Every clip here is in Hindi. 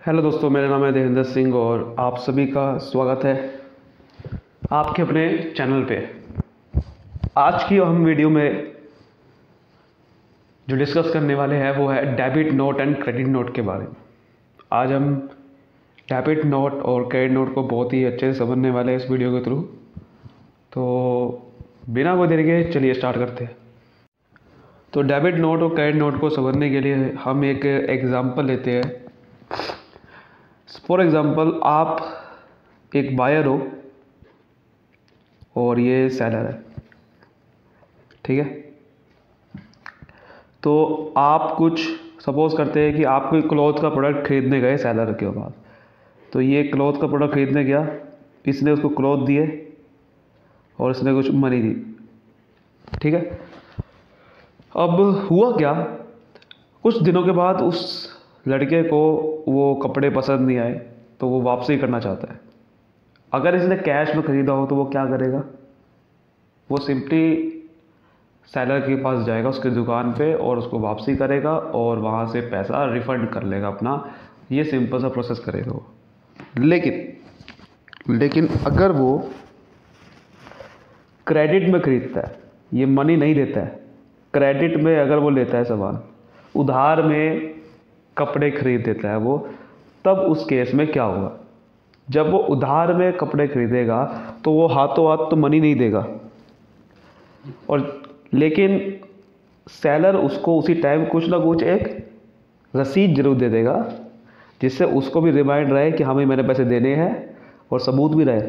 हेलो दोस्तों, मेरा नाम है देवेंद्र सिंह और आप सभी का स्वागत है आपके अपने चैनल पे। आज की हम वीडियो में जो डिस्कस करने वाले हैं वो है debit note and credit note के बारे में। आज हम डेबिट नोट और क्रेडिट नोट को बहुत ही अच्छे से समझने वाले हैं इस वीडियो के थ्रू। तो बिना कोई देरी के चलिए स्टार्ट करते हैं। तो डेबिट नोट और क्रेडिट नोट को समझने के लिए हम एक एग्ज़ाम्पल लेते हैं। फॉर एग्ज़ाम्पल, आप एक बायर हो और ये सेलर है, ठीक है। तो आप कुछ सपोज़ करते हैं कि आप कोई क्लॉथ का प्रोडक्ट खरीदने गए सेलर के पास। तो ये क्लॉथ का प्रोडक्ट खरीदने गया, इसने उसको क्लॉथ दिए और इसने कुछ मनी दी, ठीक है। अब हुआ क्या, कुछ दिनों के बाद उस लड़के को वो कपड़े पसंद नहीं आए तो वो वापसी करना चाहता है। अगर इसने कैश में ख़रीदा हो तो वो क्या करेगा, वो सिंपली सेलर के पास जाएगा उसकी दुकान पे और उसको वापसी करेगा और वहाँ से पैसा रिफ़ंड कर लेगा अपना। ये सिंपल सा प्रोसेस करेगा वो। लेकिन अगर वो क्रेडिट में ख़रीदता है, ये मनी नहीं देता है, क्रेडिट में अगर वो लेता है सामान, उधार में कपड़े खरीद देता है वो, तब उस केस में क्या होगा, जब वो उधार में कपड़े खरीदेगा तो वो हाथों हाथ तो मनी नहीं देगा, और लेकिन सेलर उसको उसी टाइम कुछ ना कुछ एक रसीद जरूर दे देगा, जिससे उसको भी रिमाइंड रहे कि हाँ भाई मैंने पैसे देने हैं और सबूत भी रहे।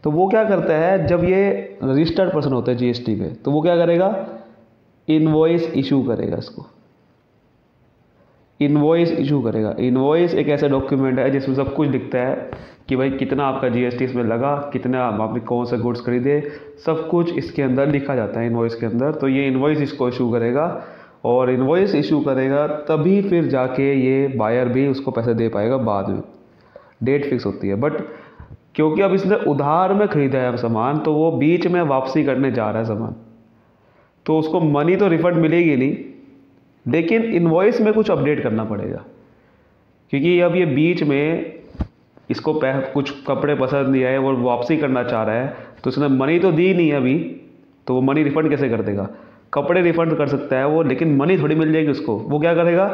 तो वो क्या करता है, जब ये रजिस्टर्ड पर्सन होता है जीएसटी पे, तो वो क्या करेगा, इनवॉइस इशू करेगा। इसको इनवॉइस इशू करेगा। इनवॉइस एक ऐसा डॉक्यूमेंट है जिसमें सब कुछ लिखता है कि भाई कितना आपका जीएसटी इसमें लगा, कितना आपने कौन से गुड्स खरीदे, सब कुछ इसके अंदर लिखा जाता है इनवॉइस के अंदर। तो ये इनवॉइस इसको इशू करेगा और इनवॉइस इशू करेगा तभी फिर जाके ये बायर भी उसको पैसे दे पाएगा बाद में। डेट फिक्स होती है, बट क्योंकि अब इसने उधार में खरीदा है सामान, तो वो बीच में वापसी करने जा रहा है सामान, तो उसको मनी तो रिफंड मिलेगी नहीं, लेकिन इनवॉइस में कुछ अपडेट करना पड़ेगा। क्योंकि अब ये बीच में इसको कुछ कपड़े पसंद नहीं आए और वापसी करना चाह रहा है, तो उसने मनी तो दी नहीं अभी, तो वो मनी रिफ़ंड कैसे कर देगा। कपड़े रिफ़ंड कर सकता है वो, लेकिन मनी थोड़ी मिल जाएगी उसको। वो क्या करेगा,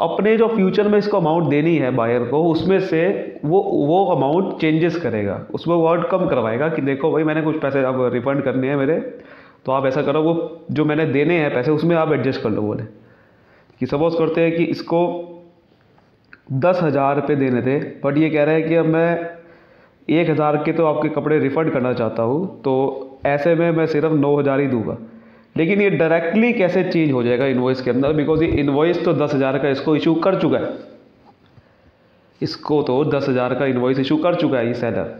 अपने जो फ्यूचर में इसको अमाउंट देनी है बायर को, उसमें से वो अमाउंट चेंजेस करेगा, उसमें वो अमाउंट कम करवाएगा कि देखो भाई मैंने कुछ पैसे अब रिफ़ंड करने हैं मेरे, तो आप ऐसा करो, वो जो मैंने देने हैं पैसे उसमें आप एडजस्ट कर लो। बोले कि सपोज़ करते हैं कि इसको 10,000 रुपये देने थे, बट ये कह रहा है कि अब मैं 1,000 के तो आपके कपड़े रिफ़ंड करना चाहता हूँ, तो ऐसे में मैं सिर्फ 9,000 ही दूंगा। लेकिन ये डायरेक्टली कैसे चेंज हो जाएगा इनवॉइस के अंदर, बिकॉज ये इनवॉइस तो 10,000 का इसको इशू कर चुका है, इसको तो 10,000 का इनवॉइस इशू कर चुका है ये सेलर।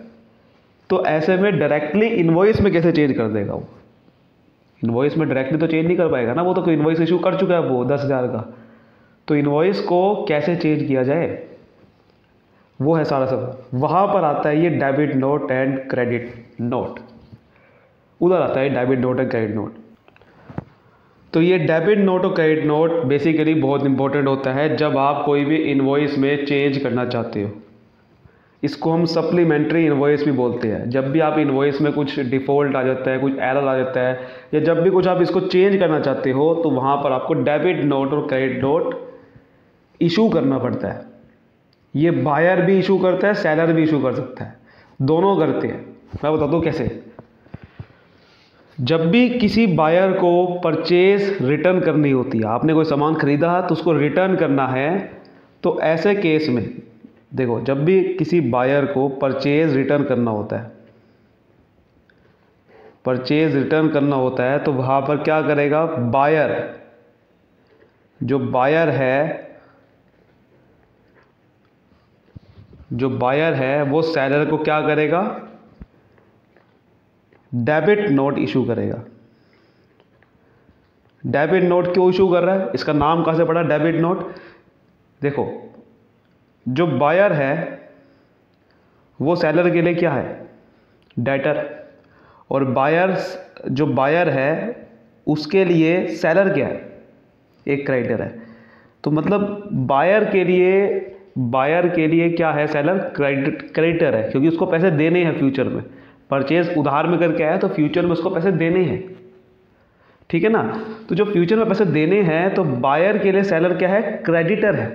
तो ऐसे में डायरेक्टली इनवॉइस में कैसे चेंज कर देगा वो, इनवॉइस में डायरेक्टली तो चेंज नहीं कर पाएगा ना, वो तो इनवॉइस इशू कर चुका है वो 10,000 का। तो इनवॉइस को कैसे चेंज किया जाए, वो है सारा सब। वहाँ पर आता है ये debit note and credit note, उधर आता है debit note and credit note. तो ये डेबिट नोट और क्रेडिट नोट बेसिकली बहुत इंपॉर्टेंट होता है जब आप कोई भी इनवॉइस में चेंज करना चाहते हो। इसको हम सप्लीमेंट्री इनवॉइस भी बोलते हैं। जब भी आप इनवॉइस में कुछ डिफ़ॉल्ट आ जाता है, कुछ एरर आ जाता है, या जब भी कुछ आप इसको चेंज करना चाहते हो, तो वहाँ पर आपको डेबिट नोट और क्रेडिट नोट इशू करना पड़ता है। ये बायर भी इशू करता है, सेलर भी इशू कर सकता है, दोनों करते हैं। मैं बता दूँ कैसे। जब भी किसी बायर को परचेज रिटर्न करनी होती है, आपने कोई सामान खरीदा तो उसको रिटर्न करना है, तो ऐसे केस में देखो, जब भी किसी बायर को परचेज रिटर्न करना होता है, परचेज रिटर्न करना होता है, तो वहाँ पर क्या करेगा बायर, जो बायर है वो सेलर को क्या करेगा, डेबिट नोट इशू करेगा। डेबिट नोट क्यों इशू कर रहा है, इसका नाम कहाँ से पड़ा डेबिट नोट। देखो, जो बायर है वो सेलर के लिए क्या है, डेटर, और जो बायर है उसके लिए सेलर क्या है, एक क्रेडिटर है। तो मतलब बायर के लिए बायर के लिए क्या है, सेलर क्रेडिटर है, क्योंकि उसको पैसे देने हैं फ्यूचर में। परचेज उधार में करके आया तो फ्यूचर में उसको पैसे देने हैं, ठीक है ना। तो जो फ्यूचर में पैसे देने हैं, तो बायर के लिए सेलर क्या है, क्रेडिटर है।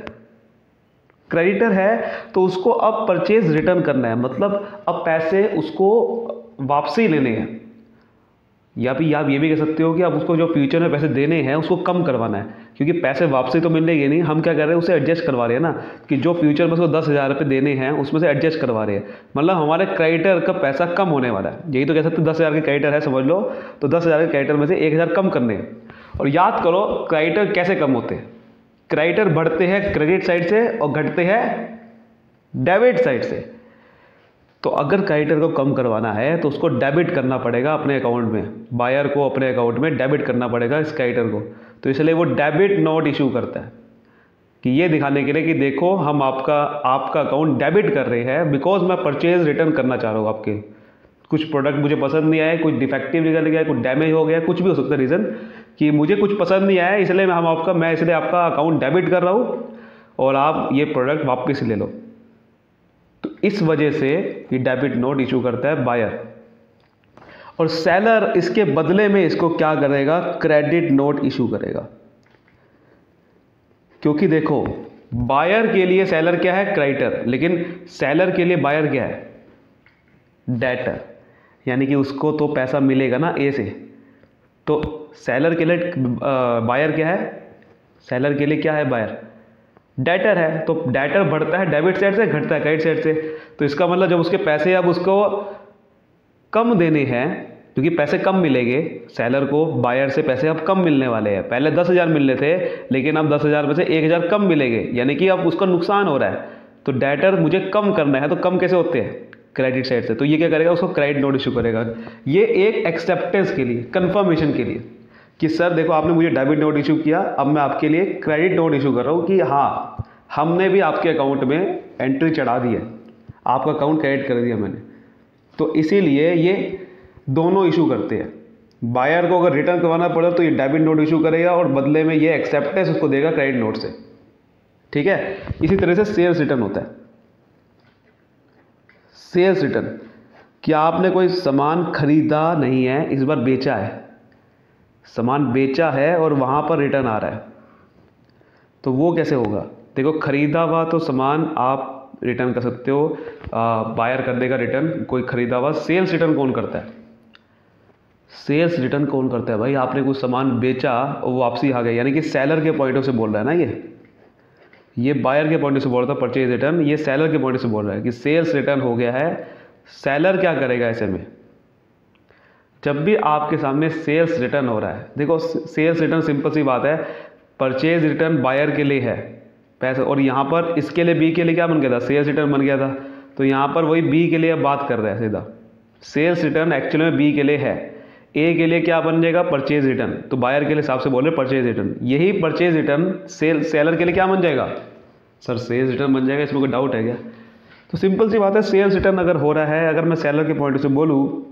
क्रेडिटर है तो उसको अब परचेज रिटर्न करना है, मतलब अब पैसे उसको वापसी लेने हैं। या भी आप ये भी कह सकते हो कि आप उसको जो फ्यूचर में पैसे देने हैं उसको कम करवाना है, क्योंकि पैसे वापसी तो मिलेंगे नहीं, हम क्या कर रहे हैं, उसे एडजस्ट करवा रहे हैं ना, कि जो फ्यूचर में उसको 10,000 रुपये देने हैं उसमें से एडजस्ट करवा रहे हैं। मतलब हमारे क्रेडिटर का पैसा कम होने वाला है, यही तो कह सकते हैं। 10,000 के क्रेडिटर है समझ लो, तो 10,000 के क्रेडिटर में से 1,000 कम करने हैं। और याद करो क्रेडिटर कैसे कम होते हैं, क्रेडिटर बढ़ते हैं क्रेडिट साइड से और घटते हैं डेबिट साइड से। तो अगर क्रेडिटर को कम करवाना है तो उसको डेबिट करना पड़ेगा अपने अकाउंट में, बायर को अपने अकाउंट में डेबिट करना पड़ेगा इस क्रेडिटर को। तो इसलिए वो डेबिट नोट इशू करता है, कि ये दिखाने के लिए कि देखो हम आपका अकाउंट डेबिट कर रहे हैं, बिकॉज मैं परचेज रिटर्न करना चाह रहा हूँ। आपके कुछ प्रोडक्ट मुझे पसंद नहीं आए, कुछ डिफेक्टिव निकल गया, कुछ डैमेज हो गया, कुछ भी हो सकता है रीज़न कि मुझे कुछ पसंद नहीं आया, इसलिए मैं इसलिए आपका अकाउंट डेबिट कर रहा हूँ और आप ये प्रोडक्ट वापस ले लो। तो इस वजह से ये डेबिट नोट इशू करता है बायर, और सेलर इसके बदले में इसको क्या करेगा, क्रेडिट नोट इशू करेगा। क्योंकि देखो बायर के लिए सेलर क्या है, क्रेडिटर, लेकिन सेलर के लिए बायर क्या है, डेटर, यानी कि उसको तो पैसा मिलेगा ना ए से। तो सेलर के लिए बायर क्या है, सेलर के लिए क्या है बायर, डेटर है। तो डेटर बढ़ता है डेबिट साइड से, घटता है क्रेडिट साइड से। तो इसका मतलब जब उसके पैसे अब उसको कम देने हैं, क्योंकि पैसे कम मिलेंगे सेलर को, बायर से पैसे अब कम मिलने वाले हैं। पहले 10,000 मिलने थे, लेकिन अब 10,000 में से 1,000 कम मिलेंगे, यानी कि अब उसका नुकसान हो रहा है। तो डेटर मुझे कम करना है, तो कम कैसे होते हैं, क्रेडिट साइड से। तो ये क्या करेगा, उसको क्रेडिट नोट इशू करेगा। ये एक एक्सेप्टेंस के लिए, कंफर्मेशन के लिए, कि सर देखो आपने मुझे डेबिट नोट इशू किया, अब मैं आपके लिए क्रेडिट नोट इशू कर रहा हूँ कि हाँ हमने भी आपके अकाउंट में एंट्री चढ़ा दी है, आपका अकाउंट क्रेडिट कर दिया मैंने। तो इसीलिए ये दोनों इशू करते हैं। बायर को अगर रिटर्न करवाना पड़े तो ये डेबिट नोट इशू करेगा और बदले में ये एक्सेप्टेंस उसको देगा क्रेडिट नोट से, ठीक है। इसी तरह से सेल्स रिटर्न होता है। सेल्स रिटर्न, क्या आपने कोई सामान खरीदा नहीं है, इस बार बेचा है, सामान बेचा है और वहाँ पर रिटर्न आ रहा है, तो वो कैसे होगा। देखो खरीदा हुआ तो सामान आप रिटर्न कर सकते हो, बायर कर देगा रिटर्न, कोई खरीदा हुआ। सेल्स रिटर्न कौन करता है, सेल्स रिटर्न कौन करता है भाई, आपने कुछ सामान बेचा और वो वापसी आ गया, यानी कि सेलर के पॉइंट ऑफ से बोल रहा है ना, ये बायर के पॉइंट से बोल रहा था परचेज रिटर्न, ये सेलर के पॉइंट से बोल रहा है कि सेल्स रिटर्न हो गया है। सेलर क्या करेगा ऐसे में, जब भी आपके सामने सेल्स रिटर्न हो रहा है, देखो सेल्स रिटर्न सिंपल सी बात है, परचेज रिटर्न बायर के लिए है पैसे, और यहाँ पर इसके लिए बी के लिए क्या बन गया था, सेल्स रिटर्न बन गया था। तो यहाँ पर वही बी के लिए बात कर रहा है सीधा, सेल्स रिटर्न एक्चुअली में बी के लिए है, ए के लिए क्या बन जाएगा, परचेज रिटर्न। तो बायर के लिए हिसाब से बोल रहे परचेज रिटर्न, यही परचेज रिटर्न सेलर के लिए क्या बन जाएगा, सर सेल्स रिटर्न बन जाएगा, इसमें कोई डाउट है क्या। तो सिंपल सी बात है, सेल्स रिटर्न अगर हो रहा है, अगर मैं सेलर के पॉइंट से बोलूँ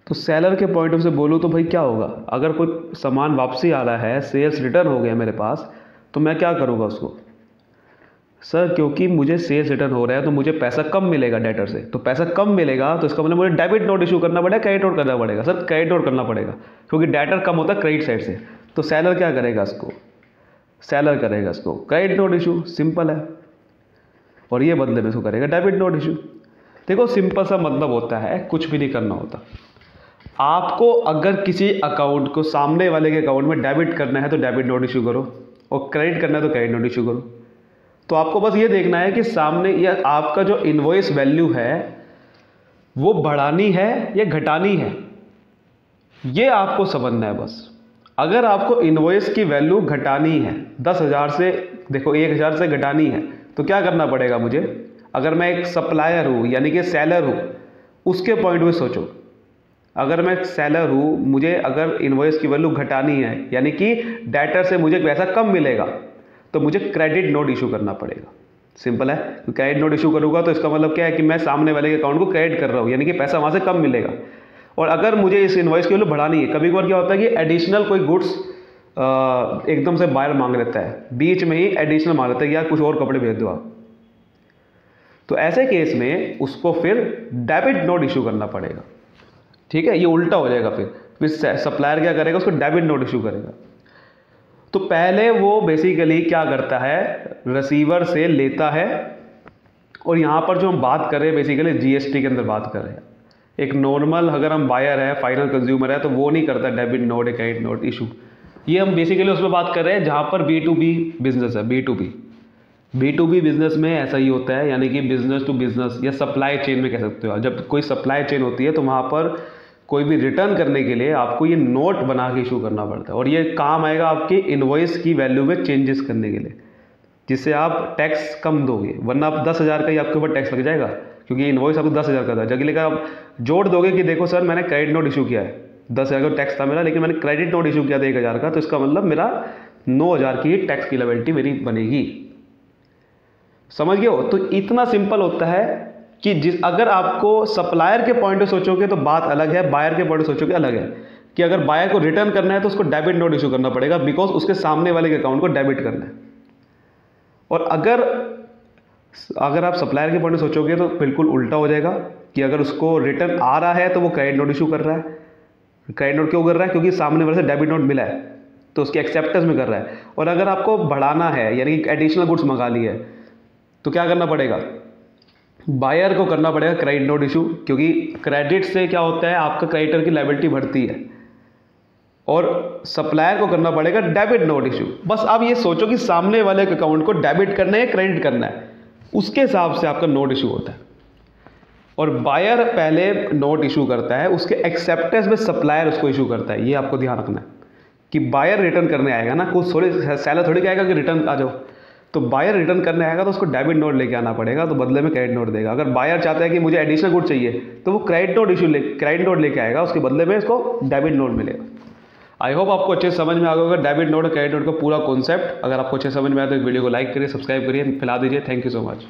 तो सेलर के पॉइंट ऑफ से बोलूँ तो भाई क्या होगा, अगर कोई सामान वापसी आ रहा है, सेल्स रिटर्न हो गया मेरे पास, तो मैं क्या करूँगा उसको, सर क्योंकि मुझे सेल्स रिटर्न हो रहा है तो मुझे पैसा कम मिलेगा डेटर से, तो पैसा कम मिलेगा तो इसका मतलब मुझे डेबिट नोट इशू करना पड़ेगा, क्रेडिट नोट करना पड़ेगा। सर क्रेडिट नोट करना पड़ेगा क्योंकि डेटर कम होता है क्रेडिट साइड से, तो सेलर क्या करेगा इसको, सेलर करेगा इसको क्रेडिट नोट इशू, सिंपल है, और ये बदले में इसको करेगा डेबिट नोट इशू। देखो सिंपल सा मतलब होता है, कुछ भी नहीं करना होता। आपको अगर किसी अकाउंट को सामने वाले के अकाउंट में डेबिट करना है तो डेबिट नोट इशू करो, और क्रेडिट करना है तो क्रेडिट नोट इशू करो। तो आपको बस ये देखना है कि सामने या आपका जो इनवॉइस वैल्यू है वो बढ़ानी है या घटानी है, ये आपको समझना है बस। अगर आपको इनवॉइस की वैल्यू घटानी है 10,000 से, देखो 1,000 से घटानी है, तो क्या करना पड़ेगा मुझे, अगर मैं एक सप्लायर हूँ यानी कि सेलर हूँ, उसके पॉइंट में सोचो, अगर मैं सेलर हूँ, मुझे अगर इनवॉइस की वैल्यू घटानी है यानी कि डेटर से मुझे पैसा कम मिलेगा, तो मुझे क्रेडिट नोट इशू करना पड़ेगा। सिंपल है, तो क्रेडिट नोट इशू करूँगा तो इसका मतलब क्या है कि मैं सामने वाले के अकाउंट को क्रेडिट कर रहा हूँ, यानी कि पैसा वहाँ से कम मिलेगा। और अगर मुझे इस इनवॉइस की वैल्यू बढ़ानी है, कभी कभार क्या होता है कि एडिशनल कोई गुड्स एकदम से बायर मांग लेता है, बीच में ही एडिशनल मांग लेता है या कुछ और कपड़े भेज दो आप, तो ऐसे केस में उसको फिर डेबिट नोट इशू करना पड़ेगा। ठीक है, ये उल्टा हो जाएगा। फिर सप्लायर क्या करेगा, उसको डेबिट नोट इशू करेगा। तो पहले वो बेसिकली क्या करता है, रिसीवर से लेता है, और यहाँ पर जो हम बात कर रहे हैं बेसिकली जीएसटी के अंदर बात कर रहे हैं। एक नॉर्मल अगर हम बायर है, फाइनल कंज्यूमर है, तो वो नहीं करता debit note, credit note issue. ये हम बेसिकली उसमें बात कर रहे हैं जहाँ पर B2B बिजनेस है। B2B बिजनेस में ऐसा ही होता है, यानी कि बिजनेस टू बिजनेस या सप्लाई चेन में कह सकते हो। जब कोई सप्लाई चेन होती है तो वहाँ पर कोई भी रिटर्न करने के लिए आपको ये नोट बना के इशू करना पड़ता है, और ये काम आएगा आपकी इनवॉइस की वैल्यू में चेंजेस करने के लिए, जिससे आप टैक्स कम दोगे। वरना आप 10,000 का ही आपके ऊपर टैक्स लग जाएगा, क्योंकि इनवॉइस आपको 10,000 का था। जगह लेकर आप जोड़ दोगे कि देखो सर मैंने क्रेडिट नोट इशू किया है, 10,000 का टैक्स था मेरा, लेकिन मैंने क्रेडिट नोट इशू किया था 1,000 का, तो इसका मतलब मेरा 9,000 की टैक्स की लायबिलिटी मेरी बनेगी। समझ गए हो? तो इतना सिंपल होता है कि अगर आपको सप्लायर के पॉइंट से सोचोगे तो बात अलग है, बायर के पॉइंट से सोचोगे अलग है। कि अगर बायर को रिटर्न करना है तो उसको डेबिट नोट इशू करना पड़ेगा, बिकॉज उसके सामने वाले के अकाउंट को डेबिट करना है। और अगर आप सप्लायर के पॉइंट से सोचोगे तो बिल्कुल उल्टा हो जाएगा, कि अगर उसको रिटर्न आ रहा है तो वो क्रेडिट नोट इशू कर रहा है। क्रेडिट नोट क्यों कर रहा है? क्योंकि सामने वाले से डेबिट नोट मिला है, तो उसकी एक्सेप्टेंस में कर रहा है। और अगर आपको बढ़ाना है, यानी कि एडिशनल गुड्स मंगा ली है, तो क्या करना पड़ेगा, बायर को करना पड़ेगा क्रेडिट नोट इशू, क्योंकि क्रेडिट से क्या होता है, आपका क्रेडिटर की लायबिलिटी बढ़ती है। और सप्लायर को करना पड़ेगा डेबिट नोट इशू। बस आप ये सोचो कि सामने वाले के अकाउंट को डेबिट करना है, क्रेडिट करना है, उसके हिसाब से आपका नोट इशू होता है। और बायर पहले नोट इशू करता है, उसके एक्सेप्टेंस में सप्लायर उसको इशू करता है। ये आपको ध्यान रखना है कि बायर रिटर्न करने आएगा ना, कुछ थोड़ी सेलर थोड़ी कहेगा कि रिटर्न आ जाओ। तो बायर रिटर्न करने आएगा तो उसको डेबिट नोट लेके आना पड़ेगा, तो बदले में क्रेडिट नोट देगा। अगर बायर चाहता है कि मुझे एडिशनल गुड चाहिए, तो वो क्रेडिट नोट लेके आएगा, उसके बदले में इसको डेबिट नोट मिलेगा। आई होप आपको अच्छे समझ में आ गया होगा डेबिट नोट और क्रेडिट नोट का पूरा कॉन्सेप्ट। अगर आपको अच्छे समझ में आया तो इस वीडियो को लाइक करिए, सब्सक्राइब करिए, फैला दीजिए। Thank you so much.